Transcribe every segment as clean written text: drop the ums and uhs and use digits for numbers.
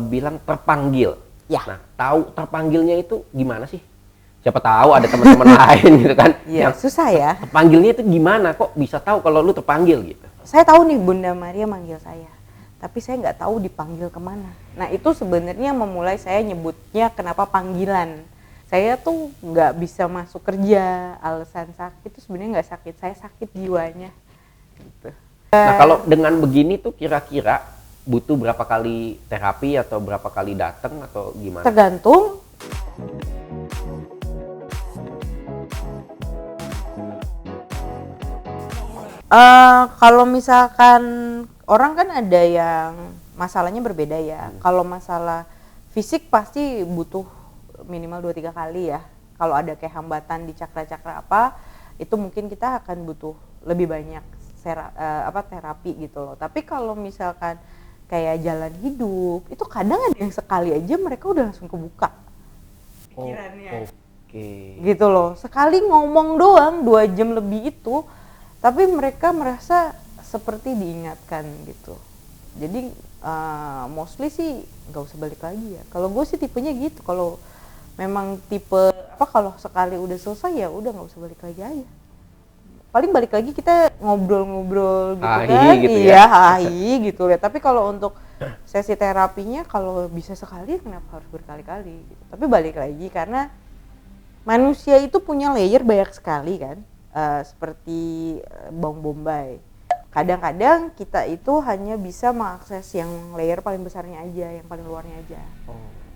bilang terpanggil. Ya. Nah, tahu terpanggilnya itu gimana sih? Siapa tahu ada teman-teman lain gitu kan. Iya, susah ya. Terpanggilnya itu gimana? Kok bisa tahu kalau lu terpanggil gitu? Saya tahu nih Bunda Maria manggil saya, tapi saya nggak tahu dipanggil kemana. Nah itu sebenarnya memulai saya nyebutnya kenapa panggilan. Saya tuh nggak bisa masuk kerja, alasan sakit itu sebenarnya nggak sakit, saya sakit jiwanya. Gitu. Nah kalau dengan begini tuh kira-kira butuh berapa kali terapi atau berapa kali datang atau gimana? Tergantung. Kalau misalkan orang kan ada yang masalahnya berbeda ya. Kalau masalah fisik pasti butuh minimal 2-3 kali ya. Kalau ada kayak hambatan di cakra-cakra apa, itu mungkin kita akan butuh lebih banyak terapi gitu loh. Tapi kalau misalkan kayak jalan hidup, itu kadang ada yang sekali aja mereka udah langsung kebuka pikirannya. Oke. Gitu loh. Sekali ngomong doang 2 jam lebih itu, tapi mereka merasa seperti diingatkan gitu. Jadi mostly sih nggak usah balik lagi ya. Kalau gue sih tipenya gitu. Kalau memang tipe kalau sekali udah selesai ya udah nggak usah balik lagi aja. Paling balik lagi kita ngobrol-ngobrol gitu kan. Gitu iya, ya. gitu ya. Tapi kalau untuk sesi terapinya kalau bisa sekali kenapa harus berkali-kali gitu. Tapi balik lagi karena manusia itu punya layer banyak sekali kan. Seperti bawang bombay. Kadang-kadang kita itu hanya bisa mengakses yang layer paling besarnya aja, yang paling luarnya aja.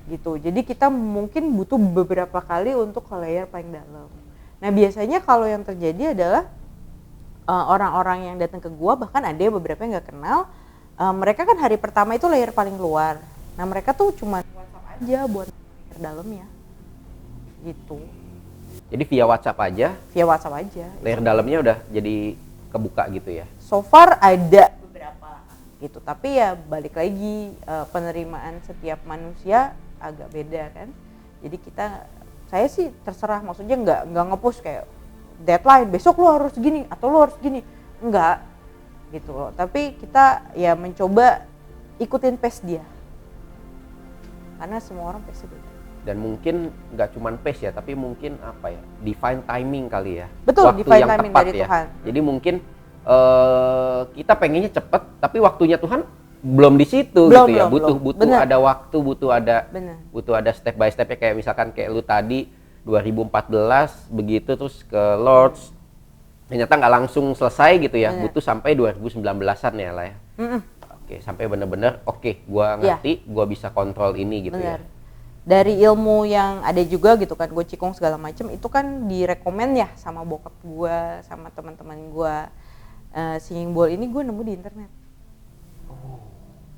Gitu. Jadi kita mungkin butuh beberapa kali untuk ke layer paling dalam. Nah, biasanya kalau yang terjadi adalah orang-orang yang datang ke gua, bahkan ada beberapa yang nggak kenal, mereka kan hari pertama itu layer paling luar. Nah, mereka tuh cuma WhatsApp aja buat layer dalamnya. Gitu. Jadi via WhatsApp aja? Via WhatsApp aja. Layer dalamnya udah jadi kebuka gitu ya? So far ada beberapa gitu, tapi ya balik lagi penerimaan setiap manusia agak beda kan. Jadi saya sih terserah, maksudnya nggak nge-push kayak deadline besok lo harus gini atau lo harus gini, enggak gitu loh. Tapi kita ya mencoba ikutin pace dia, karena semua orang pace beda. Dan mungkin nggak cuma pace ya, tapi mungkin divine timing kali ya. Betul, waktu divine yang timing tepat dari ya. Tuhan. Jadi mungkin kita pengennya cepet, tapi waktunya Tuhan belum di situ gitu ya. Butuh Bener. ada waktu, butuh ada step by stepnya, kayak misalkan kayak lu tadi 2014 begitu terus ke Lords, ternyata nggak langsung selesai gitu ya. Bener. Butuh sampai 2019-an ya lah ya. Oke, sampai bener-bener gua ngerti, gua bisa kontrol ini gitu. Bener. Ya. Dari ilmu yang ada juga gitu kan, gue cikung segala macem, itu kan direkomend ya sama bokap gue, sama teman-teman gue. Singing bowl ini gue nemu di internet.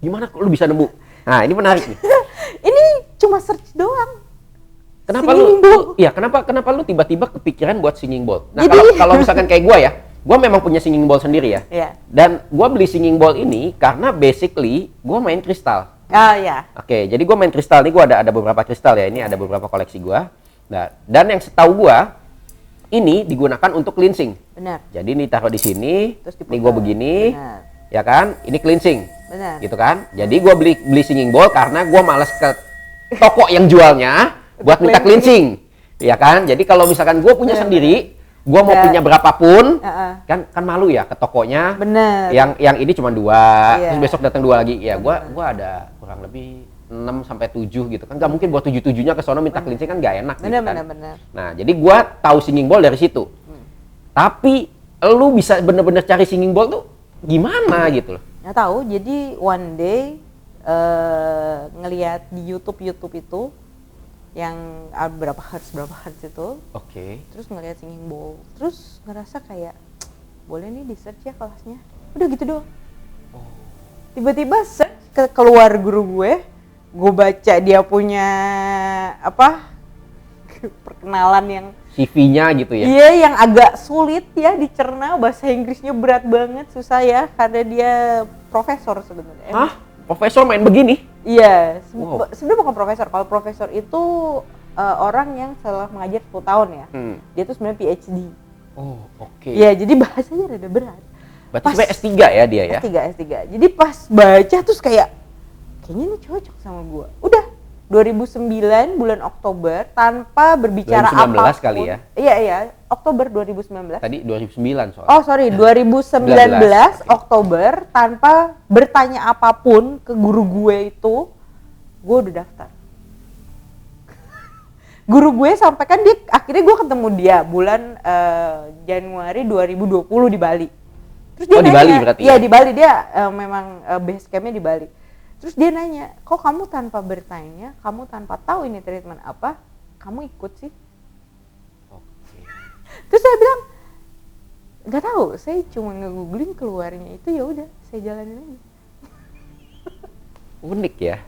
Gimana kok lu bisa nemu? Nah, ini menarik nih. Ini cuma search doang. Kenapa kenapa lu tiba-tiba kepikiran buat singing bowl? Nah, Jadi, kalau misalkan kayak gue ya, gue memang punya singing bowl sendiri ya. Iya. Dan gue beli singing bowl ini karena basically gue main kristal. Ya. Oke, jadi gue main kristal nih, gue ada beberapa kristal ya, ini ada beberapa koleksi gue. Nah, dan yang setahu gue, ini digunakan untuk cleansing. Benar. Jadi ini taruh di sini, Terus ini gue begini, benar. ya kan? Ini cleansing, Benar. gitu kan? Jadi gue beli singing bowl karena gue malas ke toko yang jualnya buat minta cleansing, ya kan? Jadi kalau misalkan gue punya sendiri, gue mau punya berapapun, kan malu ya ke tokonya. Bener. Yang ini cuma 2, terus besok datang 2 lagi. Ya gue ada kurang lebih 6 sampai 7 gitu kan. Gak mungkin buat 7-7-nya ke sono minta cleansing, kan gak enak gitu kan. Bener. Nah, jadi gue tahu singing bowl dari situ. Tapi lu bisa bener-bener cari singing bowl tuh gimana gitu loh? Nggak tahu. Jadi one day ngelihat di YouTube itu yang berapa hertz itu. Oke. Terus ngelihat singing bowl, terus ngerasa kayak boleh nih di search ya kelasnya. Udah gitu doang. Tiba-tiba search keluar guru gue baca dia punya perkenalan yang CV-nya gitu ya. Iya, yang agak sulit ya dicerna, bahasa Inggrisnya berat banget, susah ya karena dia profesor sebenarnya. Hah? Profesor main begini? Iya, Wow. sebenarnya bukan profesor. Kalau profesor itu orang yang setelah mengajar 10 tahun ya. Dia tuh sebenarnya PhD. Oh, oke. Iya, jadi bahasanya rada berat. Berarti sebenarnya S3 ya dia ya? S3. Jadi pas baca terus kayak kayaknya ini cocok sama gue. Udah 2009 bulan Oktober tanpa berbicara 2019 apapun. kali ya? Iya, Oktober 2019. Tadi 2009 soalnya. Oh sorry, 2019 Oktober tanpa bertanya apapun ke guru gue itu, gue udah daftar. Guru gue sampai kan dia, akhirnya gue ketemu dia bulan Januari 2020 di Bali. Terus dia di nanya, Bali berarti iya ya? di Bali, dia memang base campnya di Bali. Terus dia nanya, kok kamu tanpa bertanya, kamu tanpa tahu ini treatment apa, kamu ikut sih? Oke. Terus saya bilang, nggak tahu, saya cuma nge-googling keluarnya itu, ya udah saya jalanin aja. Unik ya.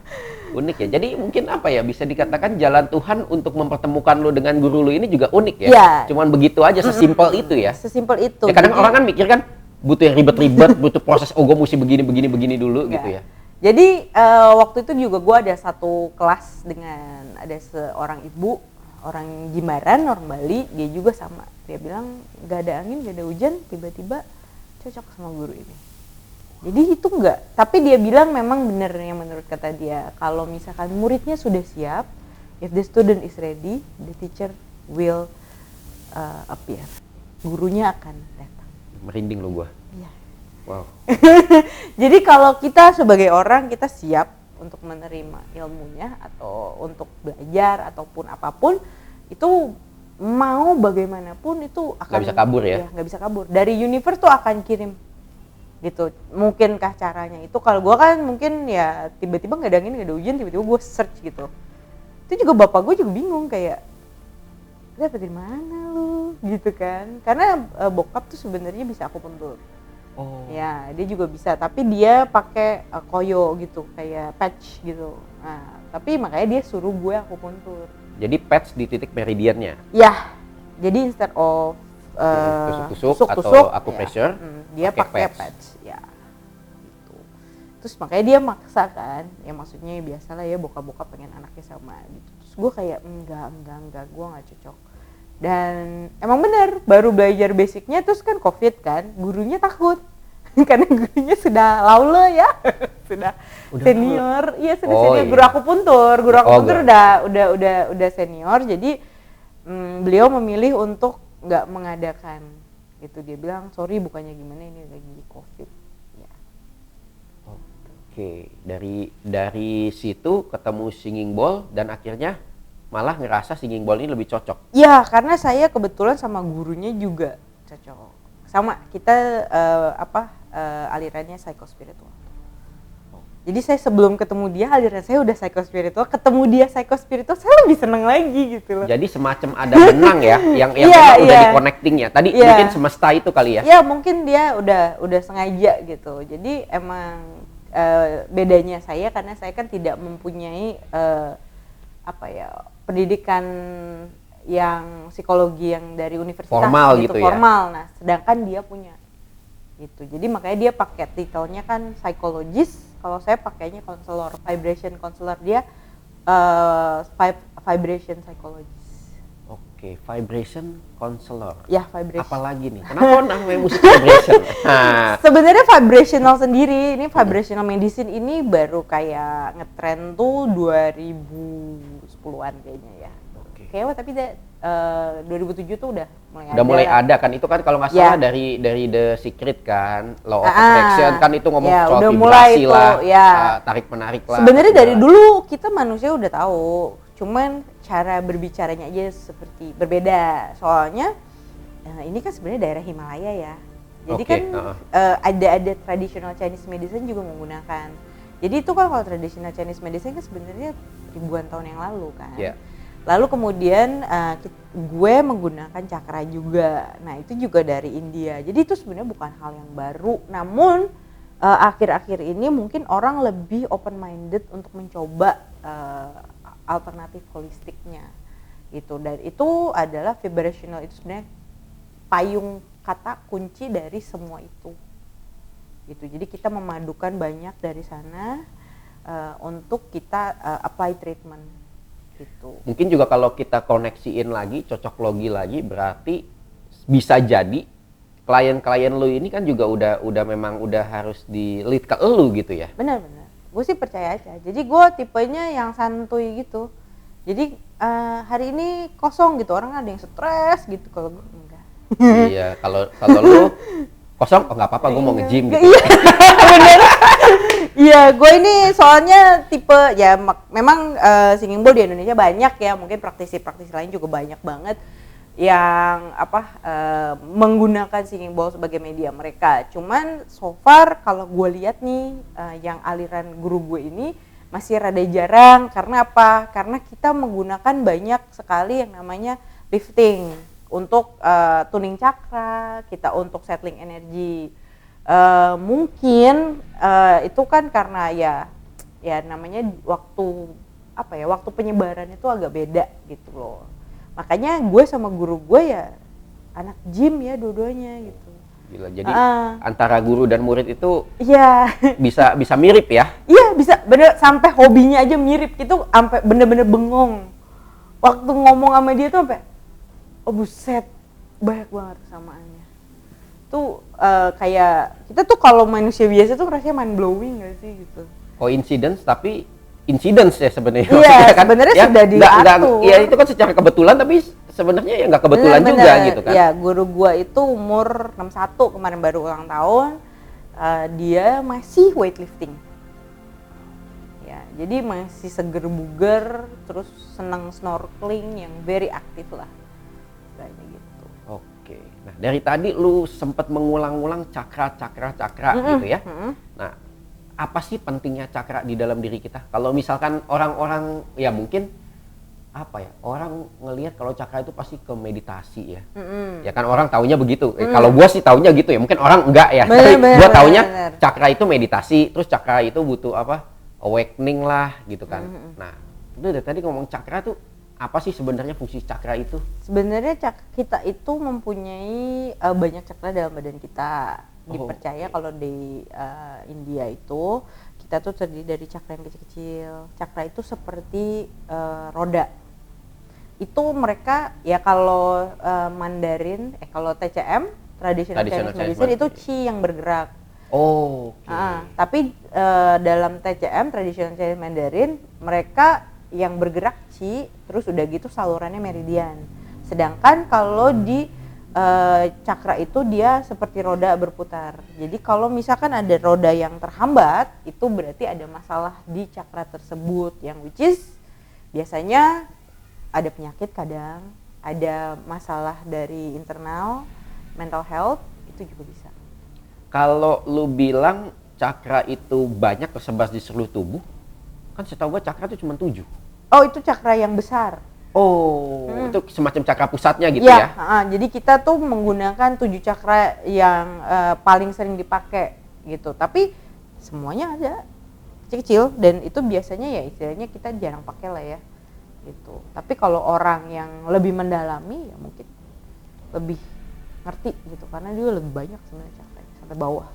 Jadi mungkin apa ya, bisa dikatakan jalan Tuhan untuk mempertemukan lo dengan guru lo ini juga unik ya. Ya. Cuman begitu aja, sesimpel itu ya. Sesimpel itu. Ya kadang orang kan mikir kan butuh yang ribet-ribet, butuh proses, gue mesti begini dulu gitu ya. Jadi waktu itu juga gue ada satu kelas dengan ada seorang ibu, orang Jimbaran, orang Bali, dia juga sama. Dia bilang gak ada angin, gak ada hujan, tiba-tiba cocok sama guru ini. Jadi itu enggak, tapi dia bilang memang benar yang menurut kata dia, kalau misalkan muridnya sudah siap, if the student is ready, the teacher will appear. Gurunya akan datang. Merinding lo gue. Iya. Wow. Jadi kalau kita sebagai orang, kita siap untuk menerima ilmunya atau untuk belajar ataupun apapun, itu mau bagaimanapun itu akan Nggak bisa kabur ya? Nggak bisa kabur. Dari universe tuh akan kirim gitu. Mungkinkah caranya itu? Kalau gue kan mungkin ya tiba-tiba nggak ada angin, nggak ada hujan, tiba-tiba gue search gitu. Itu juga bapak gue juga bingung kayak, dapet dari mana lu gitu kan? Karena bokap tuh sebenarnya bisa akupuntur. Oh. Ya, dia juga bisa, tapi dia pakai koyo gitu, kayak patch gitu. Nah, tapi makanya dia suruh gue akupuntur. Jadi patch di titik meridiannya. Ya, jadi instead of tusuk-tusuk atau acupressure, dia pakai patch. Ya, gitu. Terus makanya dia maksa kan, ya maksudnya biasalah ya bokap-bokap pengen anaknya sama gitu. Terus gue kayak enggak, gue nggak cocok. Dan emang bener, baru belajar basicnya, terus kan COVID kan, gurunya takut karena gurunya sudah laule ya, sudah senior, iya sudah senior. Iya. Guru akupuntur udah senior, jadi beliau memilih untuk nggak mengadakan gitu. Dia bilang sorry, bukannya gimana, ini lagi COVID. Ya. Oke, dari situ ketemu singing bowl dan akhirnya malah ngerasa singing bowl ini lebih cocok. Ya, karena saya kebetulan sama gurunya juga cocok. Sama, kita alirannya psychospiritual. Jadi saya sebelum ketemu dia, aliran saya udah psychospiritual, ketemu dia psychospiritual, saya lebih seneng lagi gitu loh. Jadi semacam ada benang ya, yang udah di connecting-nya. Tadi mungkin semesta itu kali ya? Iya, mungkin dia udah sengaja gitu. Jadi emang bedanya saya, karena saya kan tidak mempunyai pendidikan yang psikologi yang dari universitas formal gitu ya. Formal. Nah, sedangkan dia punya gitu. Jadi makanya dia pakai titelnya kan psychologist. Kalau saya pakainya counselor, vibration counselor, dia vibration psychologist. Oke, vibration counselor. Ya, vibration. Apalagi nih? Kenapa namanya musik vibration? Sebenarnya vibrational sendiri, ini vibrational medicine ini baru kayak ngetrend tuh 2010-an kayaknya ya. Kayaknya tapi 2007 tuh udah mulai ada kan, itu kan kalau nggak salah dari The Secret kan, Law of Attraction kan, itu ngomong soal vibrasi lah, tarik menarik lah. Sebenarnya dari dulu kita manusia udah tahu, cuman cara berbicaranya aja seperti berbeda. Soalnya ini kan sebenarnya daerah Himalaya ya, jadi kan ada traditional Chinese medicine juga menggunakan. Jadi itu kan kalau traditional Chinese medicine kan sebenarnya ribuan tahun yang lalu kan. Lalu kemudian gue menggunakan cakra juga. Nah, itu juga dari India. Jadi itu sebenarnya bukan hal yang baru. Namun akhir-akhir ini mungkin orang lebih open minded untuk mencoba alternatif holistiknya. Gitu. Dan itu adalah vibrational, itu sebenarnya payung kata kunci dari semua itu. Gitu. Jadi kita memadukan banyak dari sana untuk kita apply treatment. Gitu. Mungkin juga kalau kita koneksiin lagi, cocok logi lagi, berarti bisa jadi klien-klien lu ini kan juga udah memang udah harus di lead ke lu gitu ya. Benar. gue sih percaya aja. Jadi gue tipenya yang santuy gitu. Jadi hari ini kosong gitu, orang ada yang stres gitu, kalau gue enggak. Iya, kalau lu kosong, oh nggak apa-apa, gue mau nge-gym gitu. Iya, bener. Iya, gue ini soalnya tipe ya memang singing bowl di Indonesia banyak ya, mungkin praktisi-praktisi lain juga banyak banget yang menggunakan singing bowl sebagai media mereka. Cuman so far kalau gue lihat nih yang aliran guru gue ini masih rada jarang. Karena apa? Karena kita menggunakan banyak sekali yang namanya lifting untuk tuning cakra, kita untuk settling energi. Mungkin itu kan karena ya namanya waktu penyebaran itu agak beda gitu loh. Makanya gue sama guru gue ya anak gym ya dua-duanya gitu. Gila, jadi antara guru dan murid itu iya bisa mirip ya? Iya bisa, bener, sampai hobinya aja mirip gitu, sampai bener-bener bengong. Waktu ngomong sama dia tuh sampai, oh buset, banyak banget kesamaannya. Tuh kayak kita tuh kalau manusia biasa tuh rasanya mind blowing gak sih gitu. Coincidence tapi incidence ya sebenarnya. Iya, kan? sebenarnya ya, sudah diatur. Iya itu kan secara kebetulan, tapi sebenarnya ya nggak kebetulan bener, juga gitu kan. Ya, guru gua itu umur 61, kemarin baru ulang tahun. Dia masih weightlifting. Ya, jadi masih seger buger, terus senang snorkeling yang very aktif lah. Kayak gitu. Oke. Nah, dari tadi lu sempat mengulang-ulang cakra gitu ya. Nah, apa sih pentingnya cakra di dalam diri kita? Kalau misalkan orang-orang ya mungkin orang ngelihat kalau cakra itu pasti ke meditasi ya. Ya kan orang taunya begitu. Kalau gua sih taunya gitu ya. Mungkin orang enggak ya. Tapi gua taunya cakra itu meditasi, terus cakra itu butuh awakening lah gitu kan. Nah, itu dari tadi ngomong cakra tuh apa sih sebenarnya fungsi cakra itu? Sebenarnya kita itu mempunyai banyak cakra dalam badan kita. Dipercaya kalau di India itu kita tuh terdiri dari cakra yang kecil-kecil. Cakra itu seperti roda. Itu mereka ya kalau Mandarin, kalau TCM, Traditional Chinese Medicine itu Qi yang bergerak. Tapi dalam TCM, Traditional Chinese Mandarin, mereka yang bergerak Qi, terus udah gitu salurannya meridian. Sedangkan kalau di cakra itu dia seperti roda berputar. Jadi kalau misalkan ada roda yang terhambat, itu berarti ada masalah di cakra tersebut, yang which is biasanya ada penyakit, kadang ada masalah dari internal, mental health, itu juga bisa. Kalau lu bilang cakra itu banyak tersebar di seluruh tubuh, kan setahu gua cakra itu cuma 7. Oh, itu cakra yang besar. Itu semacam cakra pusatnya gitu ya? Jadi kita tuh menggunakan 7 cakra yang paling sering dipakai gitu. Tapi semuanya ada kecil-kecil, dan itu biasanya ya istilahnya kita jarang pakai lah ya gitu. Tapi kalau orang yang lebih mendalami ya mungkin lebih ngerti gitu, karena dia lebih banyak sebenarnya cakranya sampai bawah.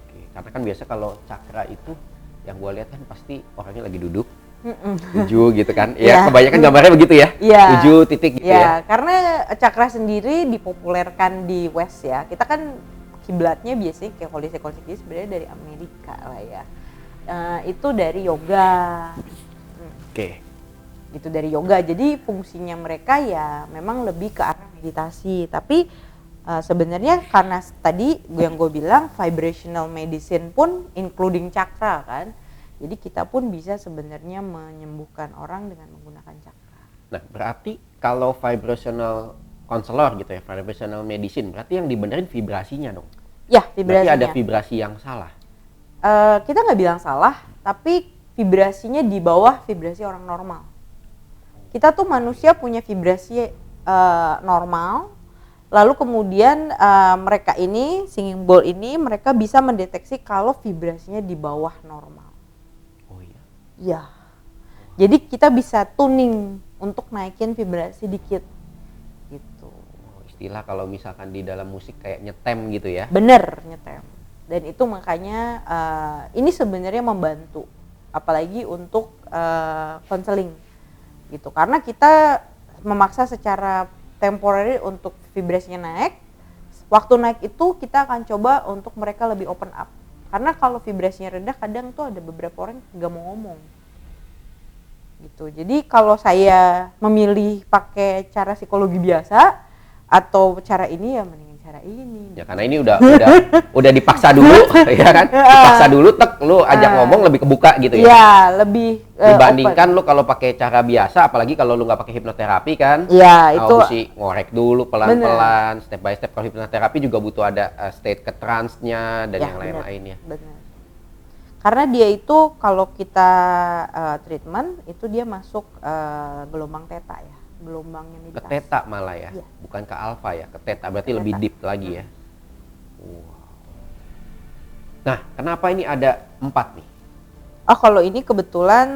Oke, karena kan biasa kalau cakra itu yang gua lihat kan pasti orangnya lagi duduk. 7 gitu kan. Ya, kebanyakan gambarnya begitu ya. 7 titik gitu ya. Karena cakra sendiri dipopulerkan di West ya. Kita kan kiblatnya biasanya kayak holistic sebenarnya dari Amerika lah ya. Itu dari yoga. Gitu, dari yoga. Jadi fungsinya mereka ya memang lebih ke arah meditasi. Tapi sebenarnya karena tadi yang gue bilang vibrational medicine pun including cakra kan. Jadi kita pun bisa sebenarnya menyembuhkan orang dengan menggunakan cakra. Nah, berarti kalau vibrational counselor gitu ya, vibrational medicine, berarti yang dibenerin vibrasinya dong? Ya, vibrasinya. Berarti ada vibrasi yang salah? Kita nggak bilang salah, tapi vibrasinya di bawah vibrasi orang normal. Kita tuh manusia punya vibrasi normal, lalu kemudian mereka ini, singing bowl ini, mereka bisa mendeteksi kalau vibrasinya di bawah normal. Ya, jadi kita bisa tuning untuk naikin vibrasi dikit, gitu. Istilah kalau misalkan di dalam musik kayak nyetem gitu ya? Bener, nyetem. Dan itu makanya ini sebenarnya membantu, apalagi untuk konseling, gitu. Karena kita memaksa secara temporary untuk vibrasinya naik. Waktu naik itu kita akan coba untuk mereka lebih open up. Karena kalau vibrasinya rendah kadang tuh ada beberapa orang nggak mau ngomong. Gitu. Jadi kalau saya memilih pakai cara psikologi biasa atau cara ini ya mendingan cara ini. Ya karena ini udah dipaksa dulu ya kan? Dipaksa dulu lu ajak ngomong lebih kebuka gitu ya. Iya, lebih dibandingkan lu kalau pakai cara biasa, apalagi kalau lu nggak pakai hipnoterapi kan. Iya, itu mesti ngorek dulu pelan-pelan, step by step. Kalau hipnoterapi juga butuh ada state ke trance-nya dan yang lain-lainnya. Benar. Karena dia itu kalau kita treatment itu dia masuk gelombang theta ya, gelombangnya meditasi. Ke theta malah ya, bukan ke alpha ya, ke theta berarti lebih deep lagi ya. Wow. Nah, kenapa ini ada 4 nih? Oh, kalau ini kebetulan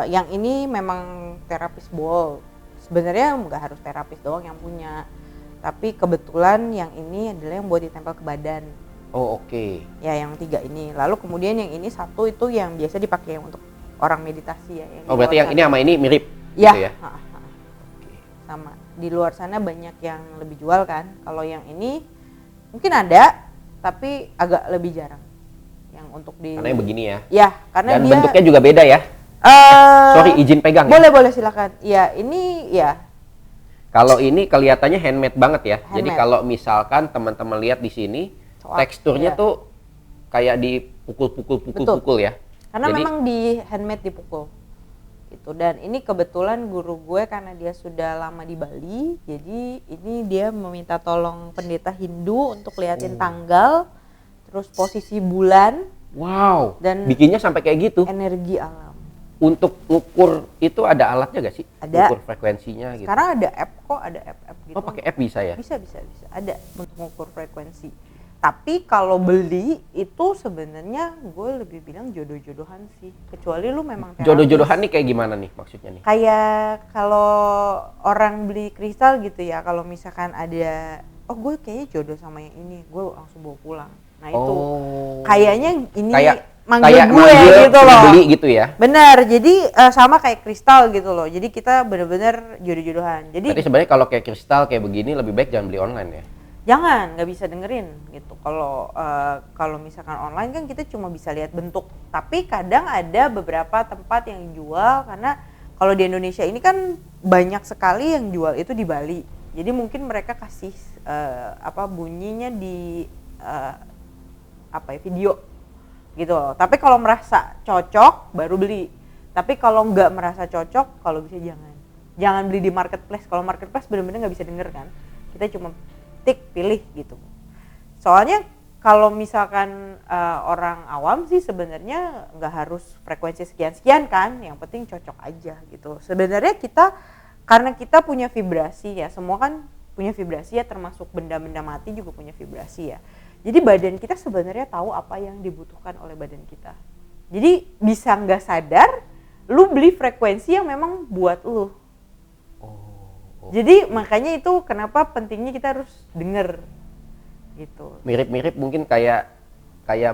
yang ini memang terapis ball. Sebenarnya nggak harus terapis doang yang punya, tapi kebetulan yang ini adalah yang buat ditempel ke badan. Oh, oke. Ya, yang 3 ini. Lalu kemudian yang ini 1 itu yang biasa dipakai untuk orang meditasi ya. Yang berarti yang ini sama ini mirip ya, gitu ya? Sama. Di luar sana banyak yang lebih jual kan. Kalau yang ini mungkin ada, tapi agak lebih jarang. Yang untuk di. Karena yang begini ya? Ya, karena dan dia. bentuknya juga beda ya? Sorry, izin pegang boleh, ya? Boleh silakan. Ya, ini ya. Kalau ini kelihatannya handmade banget ya. Handmade. Jadi kalau misalkan teman-teman lihat di sini, teksturnya tuh kayak dipukul ya. Karena jadi, memang di handmade dipukul. Gitu. Dan ini kebetulan guru gue karena dia sudah lama di Bali, jadi ini dia meminta tolong pendeta Hindu untuk liatin tanggal, terus posisi bulan. Wow. Dan bikinnya sampai kayak gitu. Energi alam. Untuk ngukur itu ada alatnya gak sih? Ada. Ngukur frekuensinya gitu. Sekarang ada app kok, ada app gitu. Oh, pakai app bisa ya? Bisa. Ada untuk ngukur frekuensi. Tapi kalau beli itu sebenarnya gue lebih bilang jodoh-jodohan sih. Kecuali lu memang terapis. Jodoh-jodohan nih kayak gimana nih maksudnya nih? Kayak kalau orang beli kristal gitu ya, kalau misalkan ada, oh gue kayaknya jodoh sama yang ini, gue langsung bawa pulang. Nah itu kayaknya ini manggil gue gitu loh. Beli gitu ya? Bener, jadi sama kayak kristal gitu loh. Jadi kita bener-bener jodoh-jodohan. Jadi sebenarnya kalau kayak kristal kayak begini lebih baik jangan beli online ya? Jangan, nggak bisa dengerin gitu. Kalau misalkan online kan kita cuma bisa lihat bentuk. Tapi kadang ada beberapa tempat yang jual, karena kalau di Indonesia ini kan banyak sekali yang jual itu di Bali. Jadi mungkin mereka kasih bunyinya di video gitu loh. Tapi kalau merasa cocok baru beli. Tapi kalau nggak merasa cocok, kalau bisa jangan beli di marketplace. Kalau marketplace benar-benar nggak bisa denger kan. Kita cuma pilih gitu. Soalnya kalau misalkan orang awam sih sebenarnya nggak harus frekuensi sekian kan, yang penting cocok aja gitu. Sebenarnya karena kita punya vibrasi ya, semua kan punya vibrasi ya, termasuk benda-benda mati juga punya vibrasi ya. Jadi badan kita sebenarnya tahu apa yang dibutuhkan oleh badan kita. Jadi bisa nggak sadar, lu beli frekuensi yang memang buat lu. Jadi makanya itu kenapa pentingnya kita harus denger gitu. Mirip-mirip mungkin kayak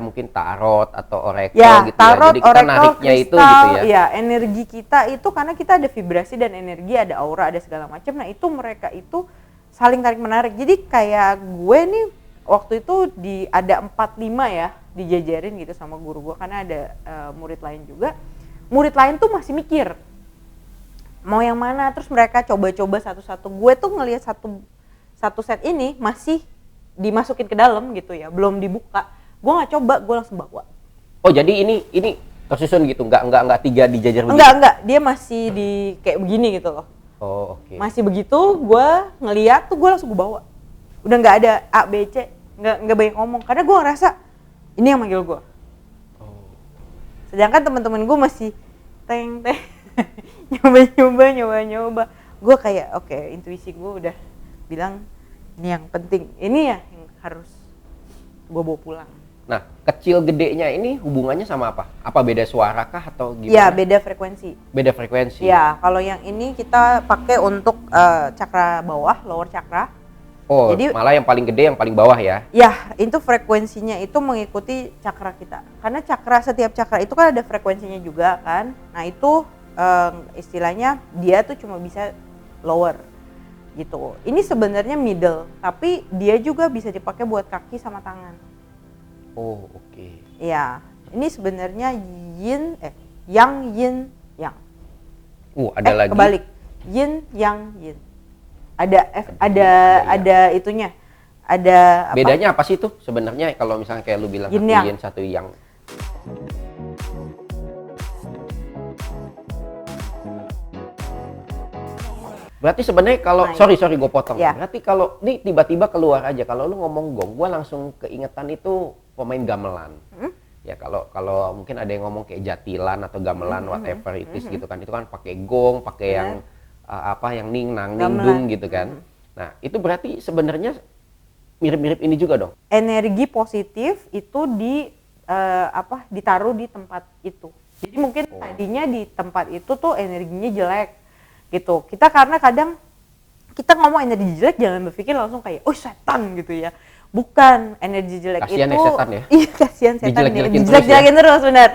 mungkin tarot atau oracle ya, gitu tarot, ya. Jadi kita nariknya kristal, itu gitu ya. Ya, energi kita itu karena kita ada vibrasi dan energi, ada aura, ada segala macam. Nah, itu mereka itu saling tarik menarik. Jadi kayak gue nih waktu itu ada 4-5 ya dijajarin gitu sama guru gue, karena ada murid lain juga. Murid lain tuh masih mikir mau yang mana, terus mereka coba-coba satu-satu. Gue tuh ngelihat satu set ini masih dimasukin ke dalam gitu ya, belum dibuka. Gue nggak coba, gue langsung bawa. Oh, jadi ini tersusun gitu, nggak 3 dijajar begitu? Enggak, dia masih di kayak begini gitu loh. Oh, oke. Masih begitu, gue ngeliat tuh gue langsung bawa. Udah nggak ada A, B, C, nggak banyak ngomong, karena gue ngerasa ini yang manggil gue. Sedangkan teman-teman gue masih teng nyoba. Gue kayak oke, intuisi gue udah bilang ini yang penting, ini ya yang harus gue bawa pulang. Nah, kecil gedenya ini hubungannya sama apa? Apa beda suara kah atau gimana? Ya, beda frekuensi. Beda frekuensi. Ya, kalau yang ini kita pakai untuk cakra bawah, lower cakra. Oh, jadi malah yang paling gede yang paling bawah ya? Ya, itu frekuensinya itu mengikuti cakra kita. Karena setiap cakra itu kan ada frekuensinya juga kan. Nah, itu istilahnya dia tuh cuma bisa lower gitu. Ini sebenarnya middle, tapi dia juga bisa dipakai buat kaki sama tangan. Oh, oke. Iya, ini sebenarnya yang yin yang. Ada lagi. Kebalik. Yin yang yin. Ada itunya. Ada apa? Bedanya apa sih tuh sebenarnya kalau misalnya kayak lu bilang Yin satu yang. yin satu yang? Berarti sebenarnya kalau sorry gue potong. Ya. Berarti kalau nih tiba-tiba keluar aja kalau lu ngomong gong, gua langsung keingetan itu pemain gamelan. Ya kalau mungkin ada yang ngomong kayak jatilan atau gamelan whatever it is gitu kan. Itu kan pakai gong, pakai yang yang ning nang ning dung gitu kan. Nah, itu berarti sebenarnya mirip-mirip ini juga dong. Energi positif itu ditaruh di tempat itu. Jadi mungkin tadinya di tempat itu tuh energinya jelek gitu. Kita karena kadang kita ngomong energi jelek jangan berpikir langsung kayak oh setan gitu ya. Bukan, energi jelek Kasian itu ya setan ya. Iya, kasihan setan Dijelek-jelekin dijelek-jelekin terus benar.